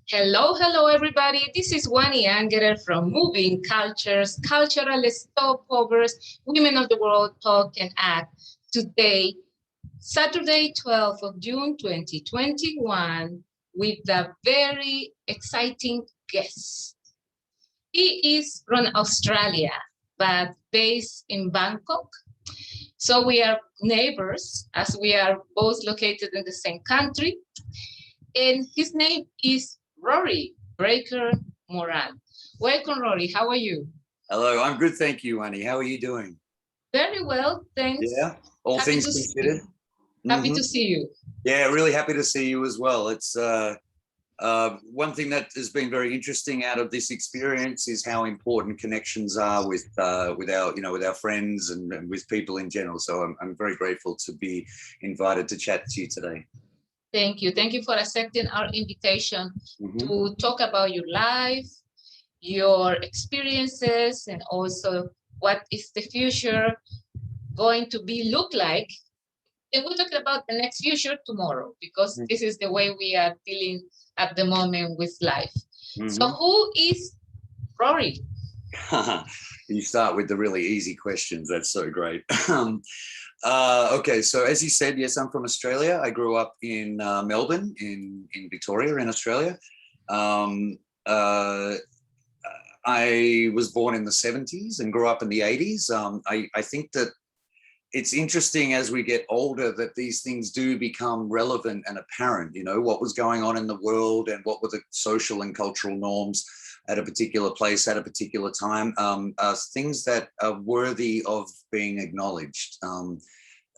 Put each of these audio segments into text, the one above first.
Hello, hello, everybody. This is Wanayran Alvarez from Moving Cultures, Cultural Stopovers, Women of the World Talk and Act. Today, Saturday, 12th of June, 2021, with a very exciting guest. He is from Australia, but based in Bangkok. So we are neighbors, as we are both located in the same country. And his name is Rory Breaker-Morant. Welcome, Rory. How are you? Hello, I'm good, thank you, Annie. How are you doing? Very well, thanks. Yeah, all Happy things to considered. Happy to see you. Yeah, really happy to see you as well. It's one thing that has been very interesting out of this experience is how important connections are with our, with our friends and with people in general. So I'm very grateful to be invited to chat to you today. Thank you. Thank you for accepting our invitation to talk about your life, your experiences, and also what is the future going to be look like. And we'll talk about the next future tomorrow, because this is the way we are dealing at the moment with life. So who is Rory? You start with the really easy questions. That's so great. Okay, so as you said, yes, I'm from Australia. I grew up in Melbourne, in Victoria, in Australia. I was born in the 70s and grew up in the 80s. I think that it's interesting as we get older that these things do become relevant and apparent, you know, what was going on in the world and what were the social and cultural norms at a particular place at a particular time, things that are worthy of being acknowledged.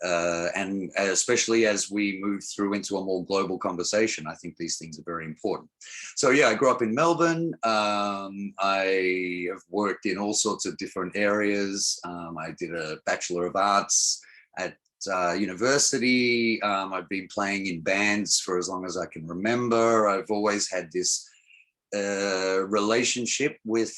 And especially as we move through into a more global conversation, I think these things are very important. So yeah, I grew up in Melbourne. I have worked in all sorts of different areas. I did a Bachelor of Arts at university. I've been playing in bands for as long as I can remember. I've always had this relationship with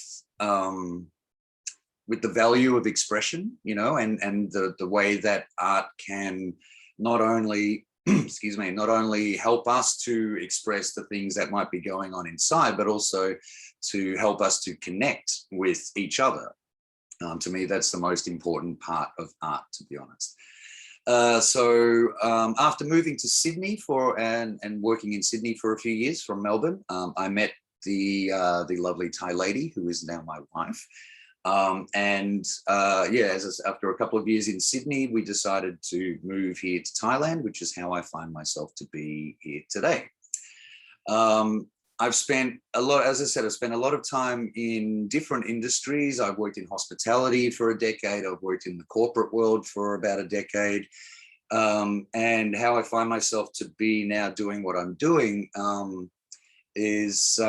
the value of expression, you know, and the way that art can not only, excuse me, not only help us to express the things that might be going on inside, but also to help us to connect with each other. To me, that's the most important part of art, to be honest. So after moving to Sydney and working in Sydney for a few years from Melbourne, I met the lovely Thai lady who is now my wife. Yeah, after a couple of years in Sydney, we decided to move here to Thailand, which is how I find myself to be here today. I've spent a lot, as I said, I've spent a lot of time in different industries. I've worked in hospitality for a decade. I've worked in the corporate world for about a decade. And how I find myself to be now doing what I'm doing is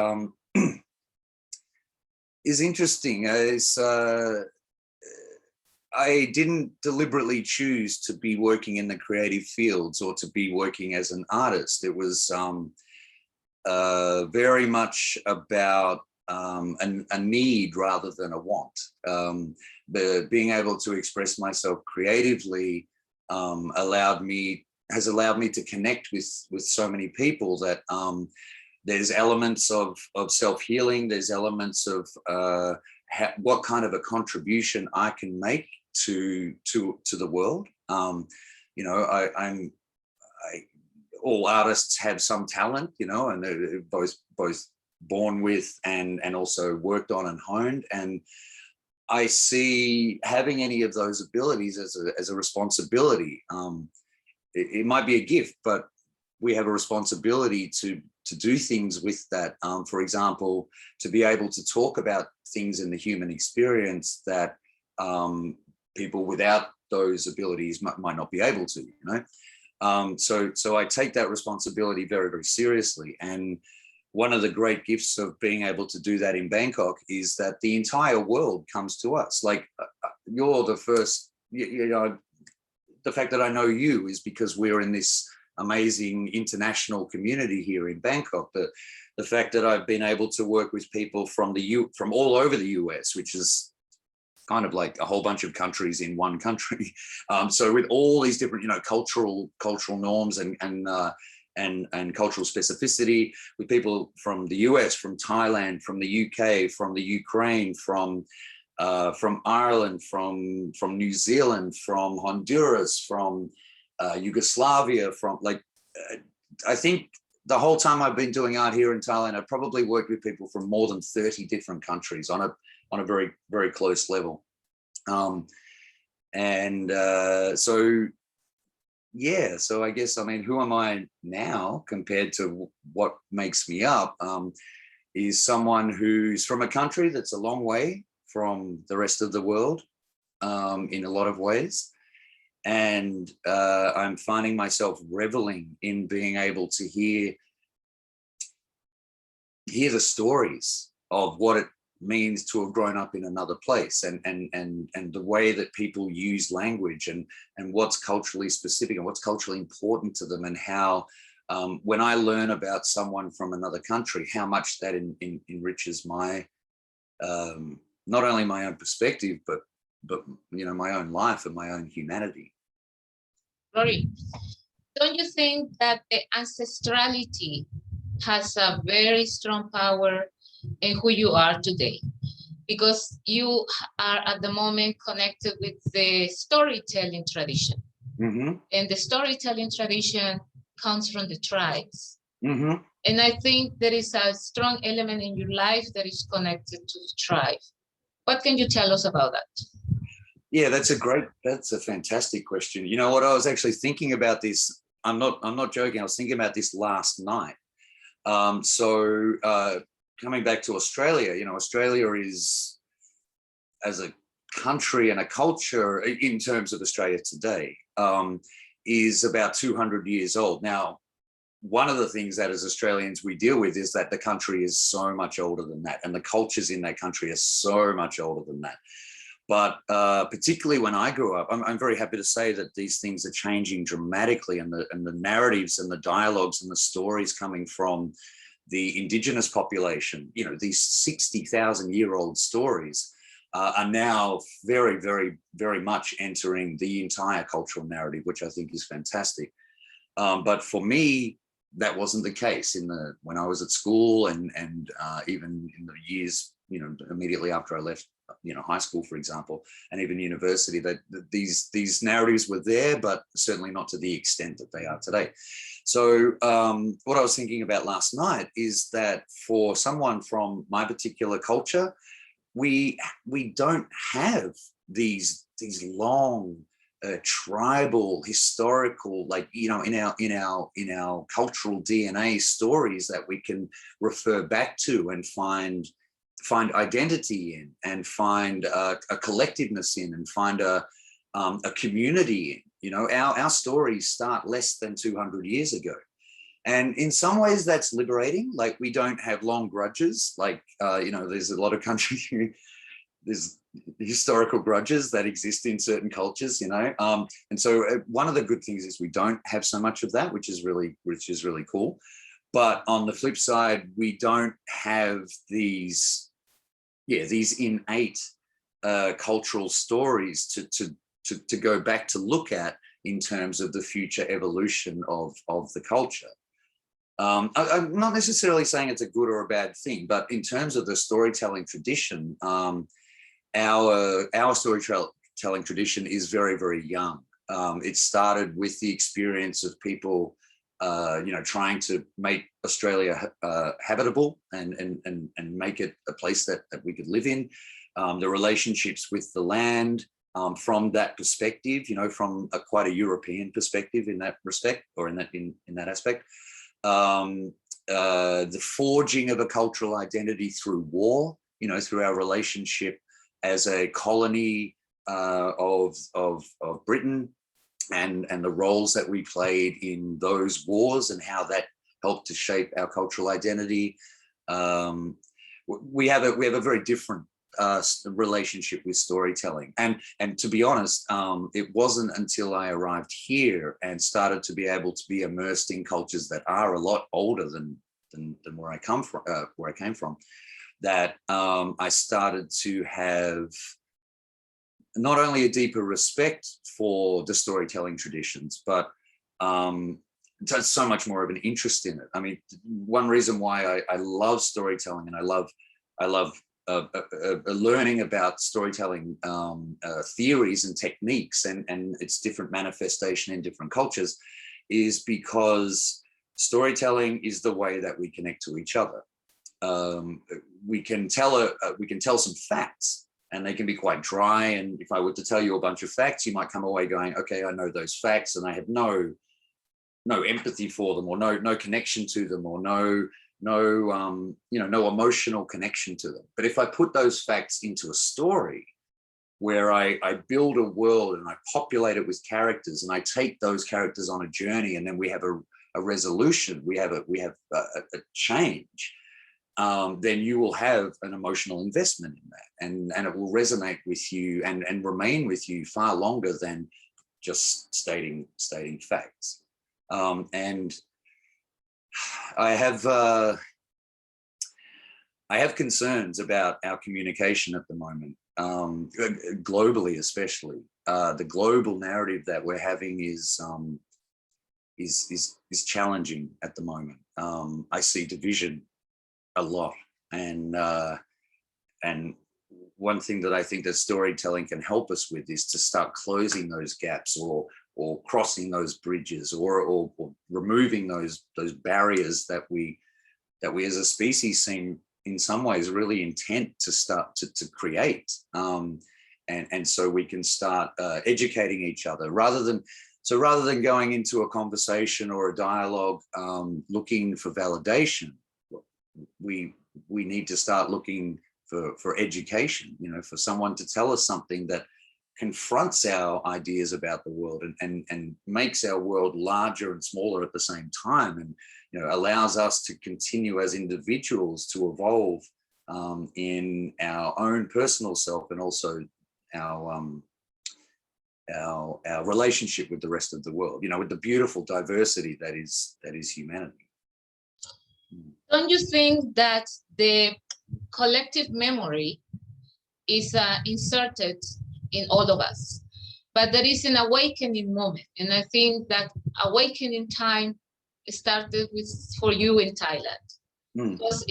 interesting. I didn't deliberately choose to be working in the creative fields or to be working as an artist. It was very much about a need rather than a want. Being able to express myself creatively has allowed me to connect with so many people that there's elements of self-healing. There's elements of what kind of a contribution I can make to the world. You know, all artists have some talent, you know, and they're both born with and also worked on and honed. And I see having any of those abilities as a responsibility. It might be a gift, but we have a responsibility to do things with that. For example, to be able to talk about things in the human experience that people without those abilities might not be able to, you know. So I take that responsibility very, very seriously. And one of the great gifts of being able to do that in Bangkok is that the entire world comes to us. Like you're the first, you know, the fact that I know you is because we're in this amazing international community here in Bangkok. The fact that I've been able to work with people from all over the US, which is kind of like a whole bunch of countries in one country. So with all these different, you know, cultural norms and and cultural specificity with people from the US, from Thailand, from the UK, from the Ukraine, from Ireland, from New Zealand, from Honduras, from Yugoslavia, from I think the whole time I've been doing art here in Thailand, I've probably worked with people from more than 30 different countries on a very, very close level. So yeah, so I guess, I mean, who am I now compared to what makes me up? Is someone who's from a country that's a long way from the rest of the world in a lot of ways. And I'm finding myself reveling in being able to hear the stories of what it means to have grown up in another place, and the way that people use language, and what's culturally specific and what's culturally important to them, and how when I learn about someone from another country, how much that enriches my not only my own perspective, but you know, my own life and my own humanity. Rory, don't you think that the ancestrality has a very strong power in who you are today? Because you are at the moment connected with the storytelling tradition. Mm-hmm. And the storytelling tradition comes from the tribes. Mm-hmm. And I think there is a strong element in your life that is connected to the tribe. What can you tell us about that? Yeah, that's a fantastic question. You know what, I was actually thinking about this. I'm not joking. I was thinking about this last night. Coming back to Australia, you know, Australia is, as a country and a culture in terms of Australia today, is about 200 years old. Now, one of the things that as Australians we deal with is that the country is so much older than that, and the cultures in that country are so much older than that. But particularly when I grew up, I'm very happy to say that these things are changing dramatically, and the narratives and the dialogues and the stories coming from the Indigenous population, you know, these 60,000-year-old stories are now very, very, very much entering the entire cultural narrative, which I think is fantastic. But for me, that wasn't the case when I was at school, and even in the years, you know, immediately after I left, you know, high school, for example, and even university, that these narratives were there, but certainly not to the extent that they are today. So what I was thinking about last night is that for someone from my particular culture, we don't have these long tribal, historical, like, you know, in our cultural DNA stories that we can refer back to and find identity in, and find a collectiveness in, and find a community in. You know, our stories start less than 200 years ago. And in some ways that's liberating. Like, we don't have long grudges. Like, you know, there's a lot of countries, there's historical grudges that exist in certain cultures, you know. And so one of the good things is we don't have so much of that, which is really cool. But on the flip side, we don't have these innate cultural stories to go back to look at in terms of the future evolution of the culture. I'm not necessarily saying it's a good or a bad thing, but in terms of the storytelling tradition, our storytelling tradition is very, very young. It started with the experience of people, you know, trying to make Australia habitable and make it a place that we could live in. The relationships with the land, from that perspective, you know, from quite a European perspective in that respect, or in that aspect. The forging of a cultural identity through war, you know, through our relationship as a colony of Britain, and the roles that we played in those wars, and how that helped to shape our cultural identity. We have a very different relationship with storytelling, and to be honest, it wasn't until I arrived here and started to be able to be immersed in cultures that are a lot older than where I came from, that I started to have not only a deeper respect for the storytelling traditions, but so much more of an interest in it. I mean, one reason why I love storytelling, and I love learning about storytelling theories and techniques and its different manifestation in different cultures, is because storytelling is the way that we connect to each other. We can tell some facts, and they can be quite dry. And if I were to tell you a bunch of facts, you might come away going, okay, I know those facts, and I have no empathy for them, or no connection to them, or no emotional connection to them. But if I put those facts into a story where I build a world and I populate it with characters, and I take those characters on a journey, and then we have a resolution, we have a change, then you will have an emotional investment in that, and it will resonate with you and remain with you far longer than just stating facts. And I have concerns about our communication at the moment, globally, especially. The global narrative that we're having is challenging at the moment. I see division a lot, and one thing that I think that storytelling can help us with is to start closing those gaps, or crossing those bridges, or removing those barriers that we as a species seem in some ways really intent to start to create. And so we can start educating each other rather than going into a conversation or a dialogue looking for validation. We need to start looking for education, for someone to tell us something that confronts our ideas about the world and makes our world larger and smaller at the same time, and allows us to continue as individuals to evolve in our own personal self, and also our relationship with the rest of the world, with the beautiful diversity that is humanity. Don't you think that the collective memory is inserted in all of us, but there is an awakening moment, and I think that awakening time started for you in Thailand, because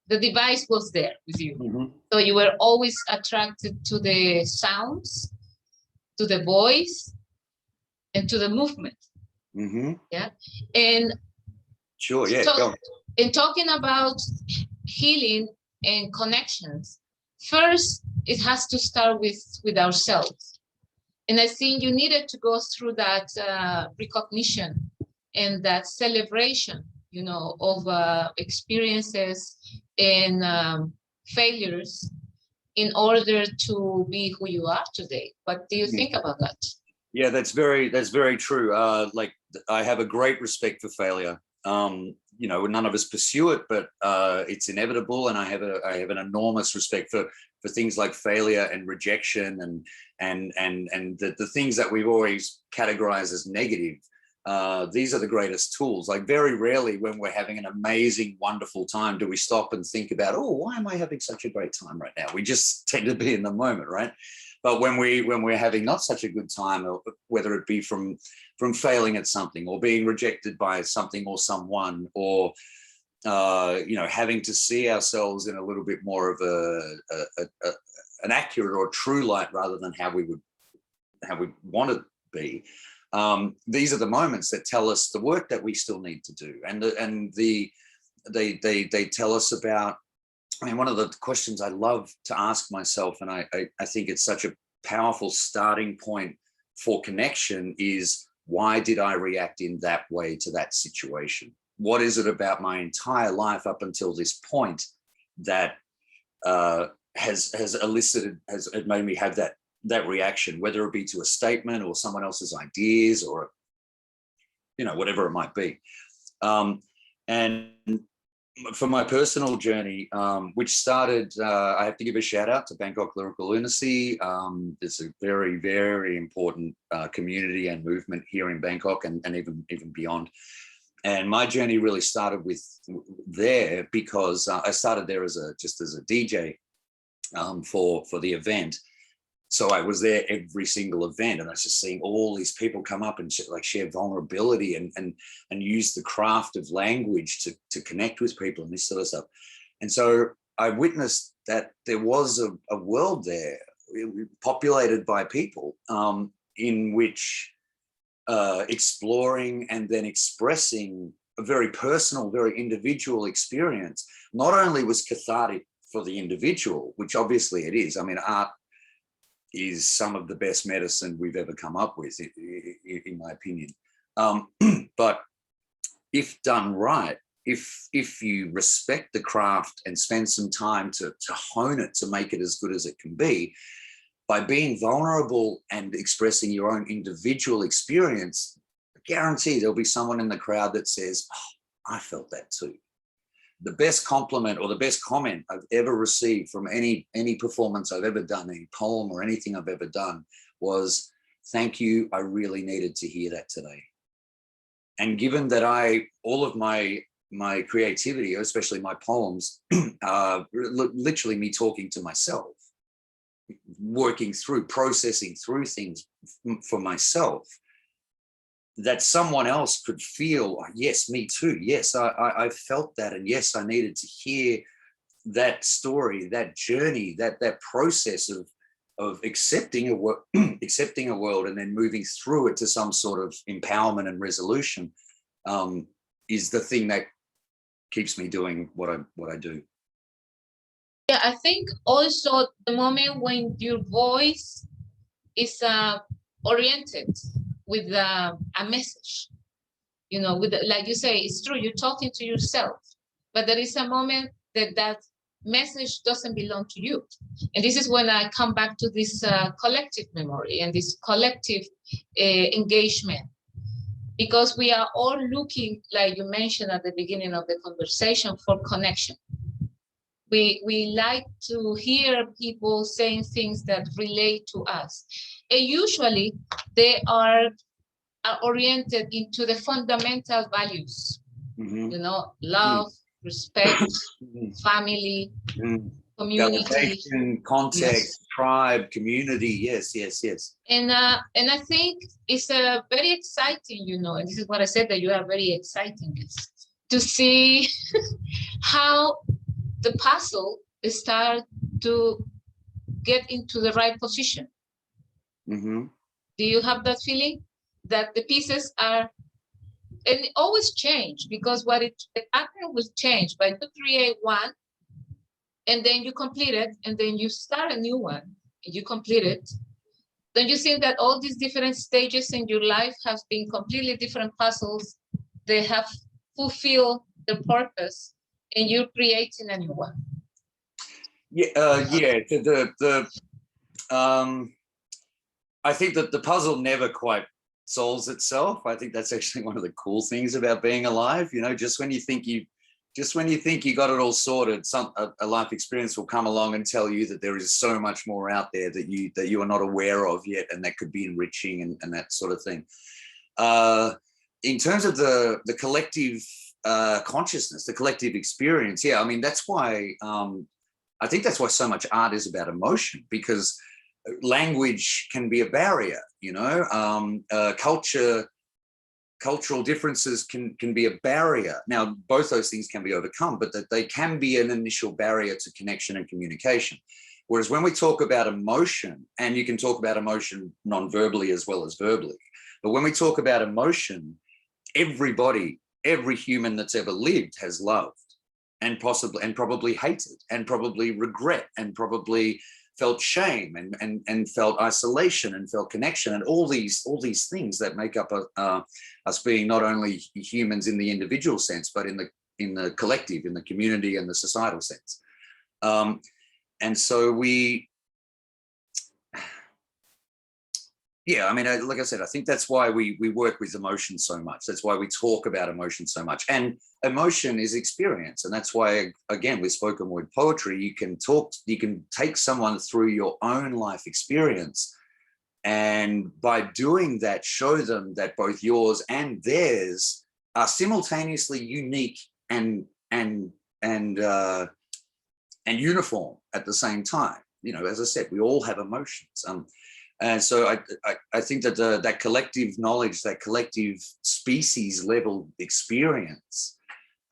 the device was there with you. Mm-hmm. So you were always attracted to the sounds, to the voice, and to the movement. Mm-hmm. Yeah, and sure, yeah. In talking about healing and connections, first it has to start with ourselves, and I think you needed to go through that recognition and that celebration, of experiences and failures in order to be who you are today. What do you think about that? Yeah, that's very true. Like, I have a great respect for failure. None of us pursue it, but it's inevitable, and I have an enormous respect for things like failure and rejection and the things that we've always categorized as negative. These are the greatest tools. Like, very rarely when we're having an amazing, wonderful time do we stop and think about, why am I having such a great time right now? We just tend to be in the moment, right? But when we're having not such a good time, or whether it be from failing at something, or being rejected by something or someone, or having to see ourselves in a little bit more of an accurate or true light rather than how we want to be. These are the moments that tell us the work that we still need to do, and they tell us about. I mean, one of the questions I love to ask myself, and I think it's such a powerful starting point for connection, is, why did I react in that way to that situation? What is it about my entire life up until this point that has made me have that reaction, whether it be to a statement or someone else's ideas, or whatever it might be. And for my personal journey, which started, I have to give a shout out to Bangkok Lyrical Lunacy. It's a very, very important community and movement here in Bangkok, and even beyond. And my journey really started there because I started there as a DJ for the event. So I was there every single event, and I was just seeing all these people come up and share vulnerability and use the craft of language to connect with people and this sort of stuff. And so I witnessed that there was a world there populated by people in which exploring and then expressing a very personal, very individual experience not only was cathartic for the individual, which obviously it is. I mean, art is some of the best medicine we've ever come up with, in my opinion. But if done right, if you respect the craft and spend some time to hone it, to make it as good as it can be, by being vulnerable and expressing your own individual experience, I guarantee there'll be someone in the crowd that says, oh, I felt that too. The best compliment or the best comment I've ever received from any performance I've ever done, any poem or anything I've ever done, was, thank you, I really needed to hear that today. And given that all of my creativity, especially my poems, are literally me talking to myself, working through, processing through things for myself, that someone else could feel, oh, yes, me too. Yes, I felt that. And yes, I needed to hear that story, that journey, that process of accepting a world and then moving through it to some sort of empowerment and resolution is the thing that keeps me doing what I do. Yeah, I think also the moment when your voice is oriented with a message, you know, like you say, it's true, you're talking to yourself, but there is a moment that message doesn't belong to you. And this is when I come back to this collective memory and this collective engagement, because we are all looking, like you mentioned at the beginning of the conversation, for connection. We like to hear people saying things that relate to us. And usually they are oriented into the fundamental values, you know, love, respect, family, community. Validation, context, tribe, community, yes. And I think it's very exciting, you know, and this is what I said, that you are very exciting, to see how the puzzle start to get into the right position. Do you have that feeling that the pieces are, and it always change, because the pattern will change, but you create one and then you complete it, and then you start a new one and you complete it. Don't you think that all these different stages in your life have been completely different puzzles? They have fulfilled their purpose and you're creating a new one. I think that the puzzle never quite solves itself. I think that's actually one of the cool things about being alive. You know, just when you think you got it all sorted, a life experience will come along and tell you that there is so much more out there that you are not aware of yet, and that could be enriching and that sort of thing. In terms of the collective consciousness, the collective experience, yeah, I mean, that's why I think that's why so much art is about emotion, because language can be a barrier, you know, cultural differences can be a barrier. Now, both those things can be overcome, but that they can be an initial barrier to connection and communication. Whereas when we talk about emotion, and you can talk about emotion non-verbally as well as verbally, but when we talk about emotion, every human that's ever lived has loved and probably hated and probably regret and probably felt shame and felt isolation and felt connection, and all these things that make up us being not only humans in the individual sense, but in the collective, in the community and the societal sense. And so yeah, I mean, like I said, I think that's why we work with emotion so much. That's why we talk about emotion so much. And emotion is experience. And that's why, again, with spoken word poetry, you can take someone through your own life experience. And by doing that, show them that both yours and theirs are simultaneously unique and uniform at the same time. as I said, we all have emotions. And so I think that that collective knowledge, that collective species level experience,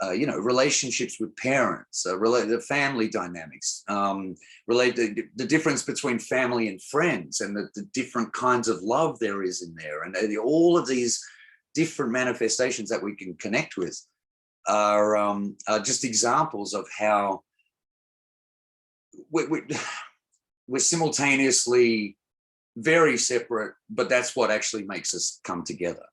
relationships with parents, the family dynamics, the difference between family and friends, and the different kinds of love there is in there, and all of these different manifestations that we can connect with are just examples of how we're simultaneously very separate, but that's what actually makes us come together.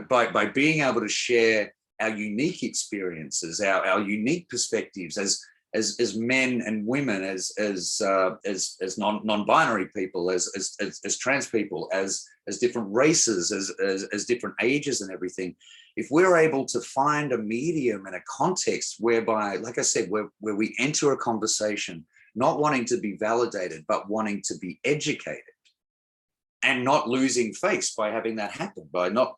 By being able to share our unique experiences, our unique perspectives as men and women, as non-binary people, as trans people, as different races, as different ages and everything. If we're able to find a medium and a context whereby, like I said, where we enter a conversation not wanting to be validated, but wanting to be educated, and not losing face by having that happen, by not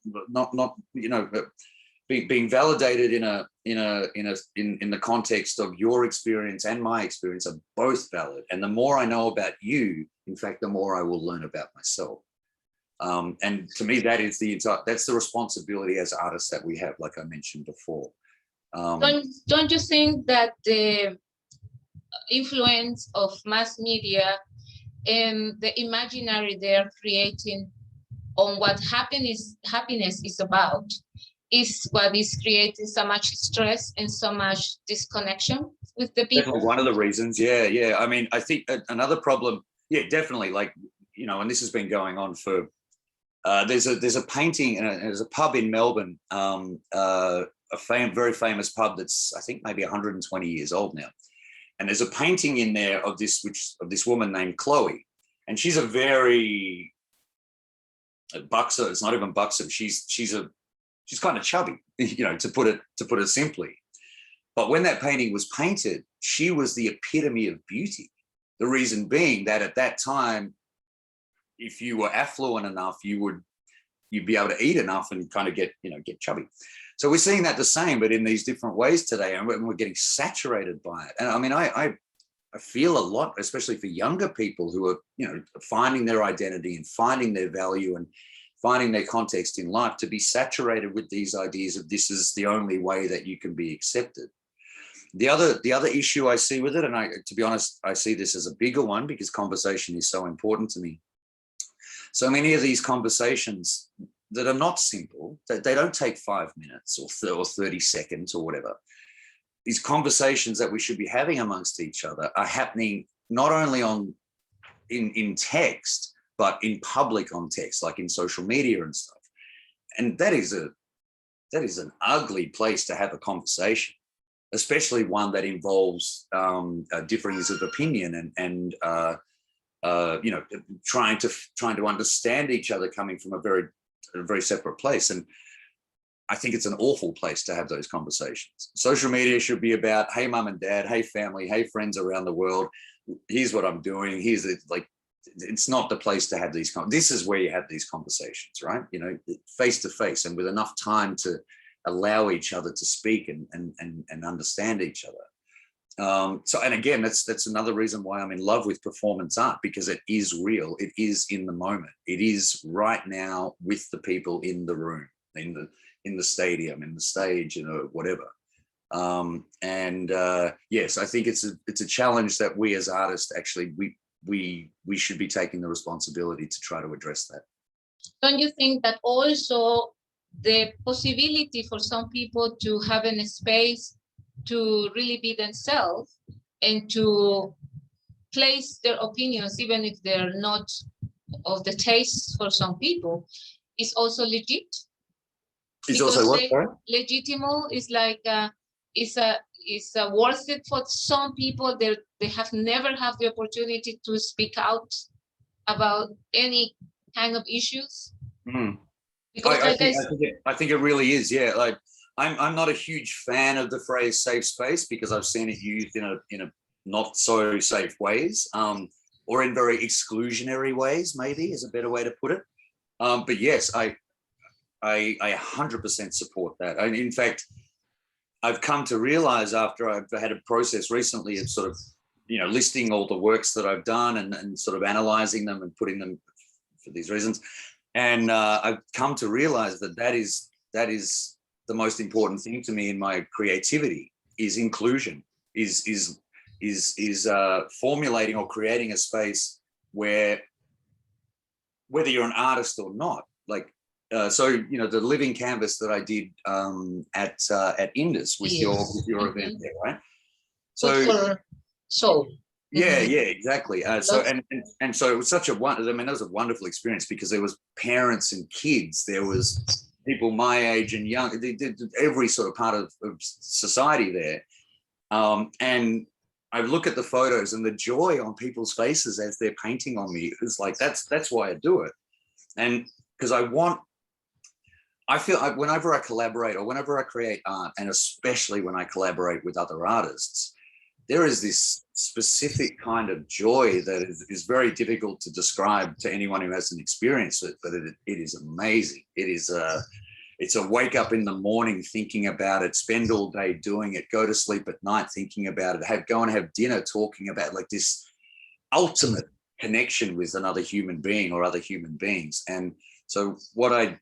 being validated in the context of your experience and my experience are both valid. And the more I know about you, in fact, the more I will learn about myself. And to me, that's the responsibility as artists that we have, like I mentioned before. Don't you think that the influence of mass media and the imaginary they're creating on what happiness is about is what is creating so much stress and so much disconnection with the people? Definitely one of the reasons. Yeah. I mean, I think another problem, definitely, and this has been going on for, there's a painting, and there's a pub in Melbourne, very famous pub that's, I think, maybe 120 years old now. And there's a painting in there of this woman named Chloe, and she's a very buxom. It's not even buxom. She's kind of chubby, to put it simply. But when that painting was painted, she was the epitome of beauty. The reason being that at that time, if you were affluent enough, you'd be able to eat enough and kind of get chubby. So we're seeing that the same, but in these different ways today, and we're getting saturated by it. And I mean, I feel a lot, especially for younger people who are, finding their identity and finding their value and finding their context in life, to be saturated with these ideas of this is the only way that you can be accepted. The other issue I see with it, and to be honest, I see this as a bigger one because conversation is so important to me. So many of these conversations that are not simple, that they don't take 5 minutes or 30 seconds or whatever. These conversations that we should be having amongst each other are happening not only in text, but in public on text, like in social media and stuff. And that is an ugly place to have a conversation, especially one that involves differences of opinion and trying to understand each other coming from a very separate place. And I think it's an awful place to have those conversations. Social media should be about, hey, mum and dad, hey, family, hey, friends around the world. Here's what I'm doing. It's not the place to have these. This is where you have these conversations, right? Face to face, and with enough time to allow each other to speak and understand each other. And again, that's another reason why I'm in love with performance art, because it is real. It is in the moment. It is right now with the people in the room, in the stadium, in the stage, whatever. Yes, I think it's a challenge that we as artists actually we should be taking the responsibility to try to address that. Don't you think that also the possibility for some people to have a space to really be themselves and to place their opinions, even if they're not of the taste for some people, is also legit? It's also what? Legitimate is like is worth it for some people. They have never had the opportunity to speak out about any kind of issues. Mm. I think it really is. Yeah, like I'm not a huge fan of the phrase safe space because I've seen it used in a not so safe ways, or in very exclusionary ways, maybe is a better way to put it. But yes, I 100% support that. In fact, I've come to realize after I've had a process recently of sort of listing all the works that I've done and sort of analyzing them and putting them for these reasons. And I've come to realize that is the most important thing to me in my creativity is inclusion, is formulating or creating a space where, whether you're an artist or not, like, so the living canvas that I did at Indus with your event there, right? So yeah, exactly. So and so it was such a that was a wonderful experience because there was parents and kids, there was people my age and young, every sort of part of society there. And I look at the photos and the joy on people's faces as they're painting on me is like, that's why I do it. And because I feel whenever I collaborate or whenever I create art, and especially when I collaborate with other artists, there is this specific kind of joy that is very difficult to describe to anyone who hasn't experienced it, but it is amazing. It's a wake up in the morning thinking about it, spend all day doing it, go to sleep at night thinking about it, go and have dinner talking about like this ultimate connection with another human being or other human beings. And so what I'm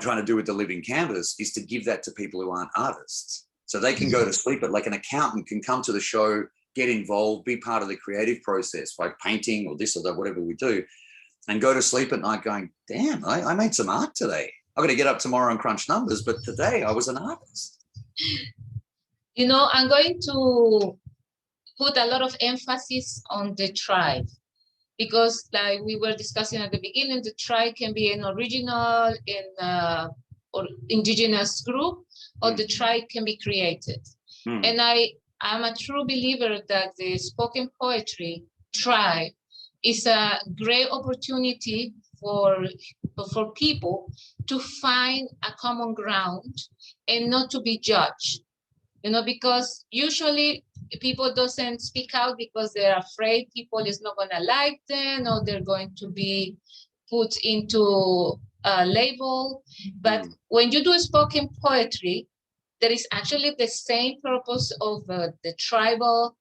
trying to do with the living canvas is to give that to people who aren't artists. So they can go to sleep, but like an accountant can come to the show, get involved, be part of the creative process by painting or this or that, whatever we do, and go to sleep at night going, damn, I made some art today. I'm going to get up tomorrow and crunch numbers, but today I was an artist. I'm going to put a lot of emphasis on the tribe, because like we were discussing at the beginning, the tribe can be an original or indigenous group, or the tribe can be created. And I'm a true believer that the spoken poetry tribe is a great opportunity for people to find a common ground and not to be judged, because usually people doesn't speak out because they're afraid people is not going to like them, or they're going to be put into a label. But when you do spoken poetry, there is actually the same purpose of the tribal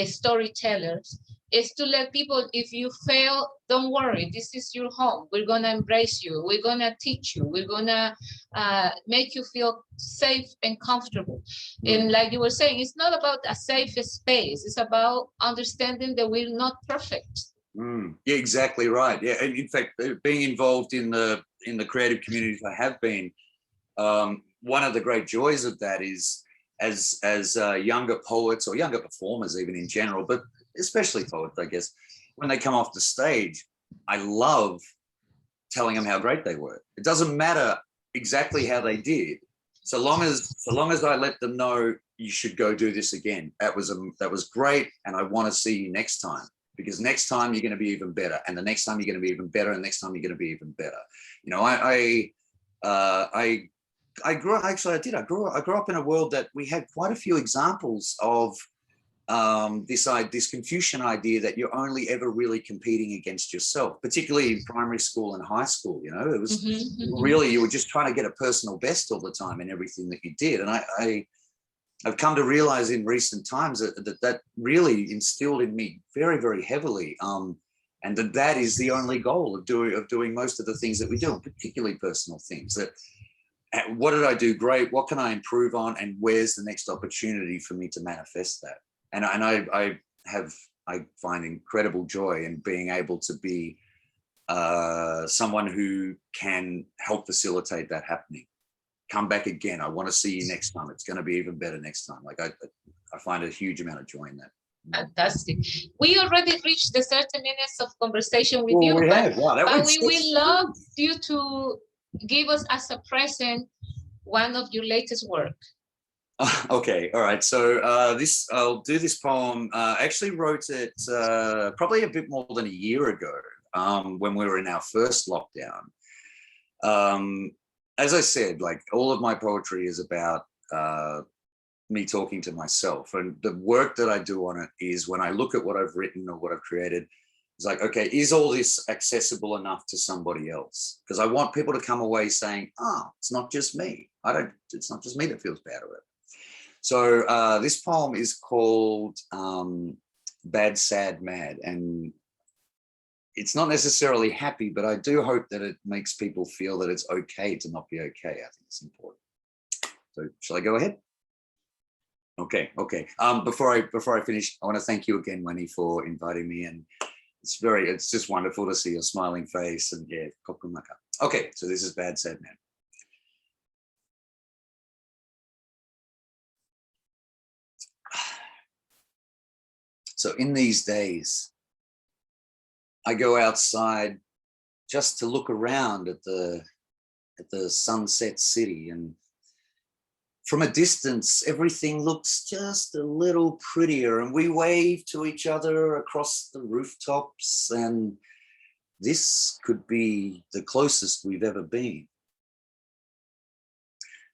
storytellers, is to let people, if you fail, don't worry, this is your home. We're going to embrace you. We're going to teach you. We're going to make you feel safe and comfortable. And like you were saying, it's not about a safe space. It's about understanding that we're not perfect. Yeah, exactly right. Yeah, and in fact, being involved in the creative communities I have been, one of the great joys of that is as younger poets or younger performers, even in general, but especially poets, I guess, when they come off the stage, I love telling them how great they were. It doesn't matter exactly how they did, so long as I let them know you should go do this again. That was great, and I want to see you next time, because next time you're going to be even better, and the next time you're going to be even better, and next time you're going to be even better. I grew up in a world that we had quite a few examples of this Confucian idea that you're only ever really competing against yourself, particularly in primary school and high school. It was really, you were just trying to get a personal best all the time in everything that you did. And I've come to realize in recent times that really instilled in me very, very heavily, and that is the only goal of doing most of the things that we do, particularly personal things. That what did I do great? What can I improve on? And where's the next opportunity for me to manifest that? And I find incredible joy in being able to be someone who can help facilitate that happening. Come back again. I want to see you next time. It's going to be even better next time. Like I find a huge amount of joy in that. Fantastic. We already reached the 30 minutes of conversation with you, but we will love you to give us as a present one of your latest work. Okay, all right. So I'll do this poem. I actually wrote it probably a bit more than a year ago, when we were in our first lockdown. As I said, like, all of my poetry is about me talking to myself, and the work that I do on it is when I look at what I've written or what I've created, it's like, okay, is all this accessible enough to somebody else? Because I want people to come away saying, it's not just me. It's not just me that feels bad about it. So this poem is called bad, sad, mad. And it's not necessarily happy, but I do hope that it makes people feel that it's okay to not be okay. I think it's important. So shall I go ahead? Okay. Before I finish, I want to thank you again, Wendy, for inviting me. And it's just wonderful to see your smiling face. And yeah, kokumaka. Okay, so this is Bad Sad Man. So in these days, I go outside just to look around at the sunset city, and from a distance, everything looks just a little prettier, and we wave to each other across the rooftops, and this could be the closest we've ever been.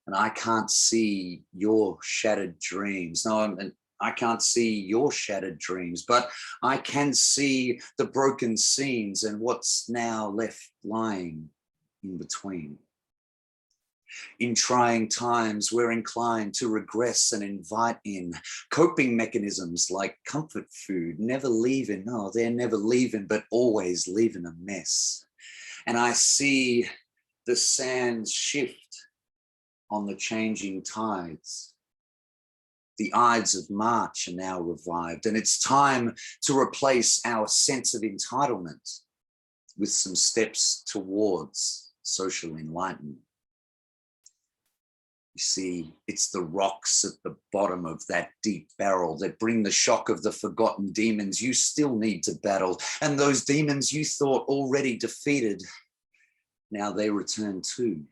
And I can't see your shattered dreams. No, I can't see your shattered dreams, but I can see the broken scenes and what's now left lying in between. In trying times, we're inclined to regress and invite in coping mechanisms like comfort food, never leaving. No, they're never leaving, but always leaving a mess. And I see the sands shift on the changing tides. The Ides of March are now revived, and it's time to replace our sense of entitlement with some steps towards social enlightenment. You see, it's the rocks at the bottom of that deep barrel that bring the shock of the forgotten demons you still need to battle. And those demons you thought already defeated, now they return too,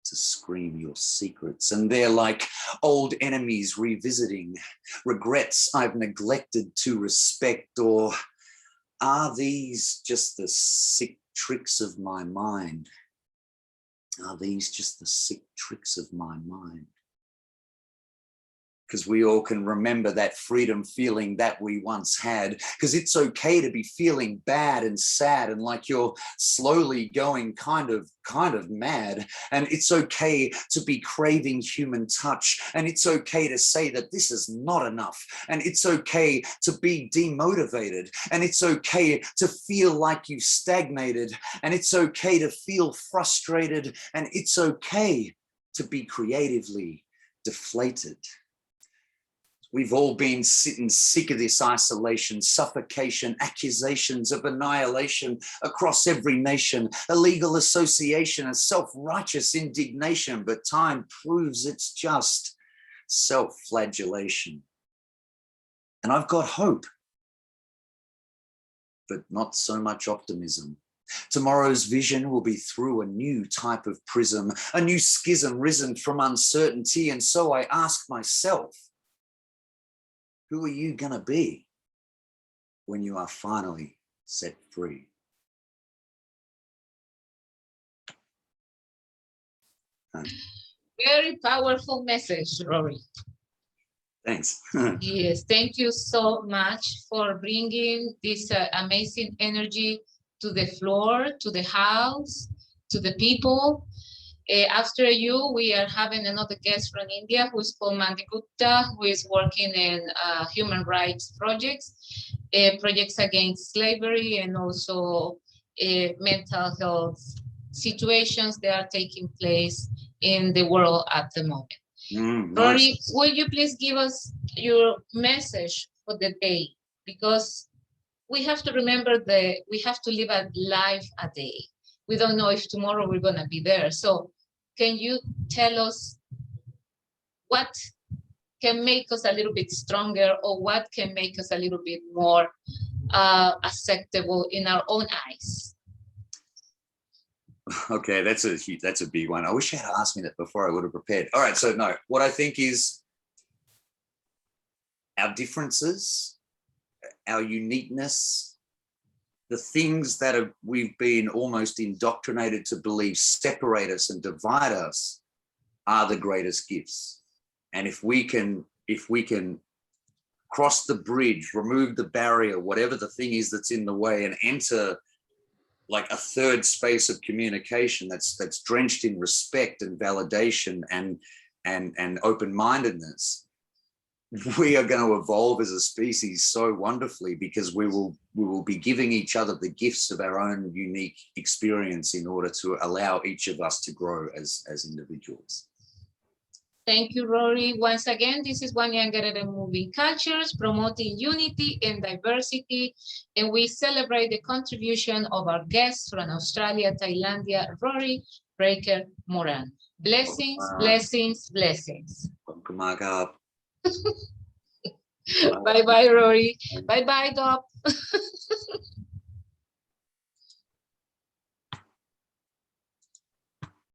to scream your secrets. And they're like old enemies revisiting regrets I've neglected to respect. Or are these just the sick tricks of my mind? Are these just the sick tricks of my mind? Because we all can remember that freedom feeling that we once had, because it's okay to be feeling bad and sad and like you're slowly going kind of mad. And it's okay to be craving human touch. And it's okay to say that this is not enough. And it's okay to be demotivated. And it's okay to feel like you've stagnated. And it's okay to feel frustrated. And it's okay to be creatively deflated. We've all been sitting sick of this isolation, suffocation, accusations of annihilation across every nation, illegal association and self-righteous indignation, but time proves it's just self-flagellation. And I've got hope, but not so much optimism. Tomorrow's vision will be through a new type of prism, a new schism risen from uncertainty. And so I ask myself, who are you going to be when you are finally set free? Very powerful message, Rory. Thanks. Yes, thank you so much for bringing this amazing energy to the floor, to the house, to the people. After you, we are having another guest from India who is called Mandi Gupta, who is working in human rights projects, projects against slavery and also mental health situations that are taking place in the world at the moment. Nice. Rory, will you please give us your message for the day? Because we have to remember that we have to live a life a day. We don't know if tomorrow we're going to be there. So can you tell us what can make us a little bit stronger, or what can make us a little bit more acceptable in our own eyes? Okay, that's a big one. I wish you had asked me that before. I would have prepared. All right, so no, what I think is our differences, our uniqueness, the things that we've been almost indoctrinated to believe separate us and divide us are the greatest gifts. And if we can cross the bridge, remove the barrier, whatever the thing is that's in the way, and enter like a third space of communication that's drenched in respect and validation and open-mindedness, we are going to evolve as a species so wonderfully, because we will be giving each other the gifts of our own unique experience in order to allow each of us to grow as individuals. Thank you, Rory. Once again, this is Wanayran Alvarez Moving Cultures, promoting unity and diversity. And we celebrate the contribution of our guests from Australia, Thailand, Rory Breaker-Morant. Blessings, blessings, blessings. Bye-bye, Rory. Bye-bye, Dop.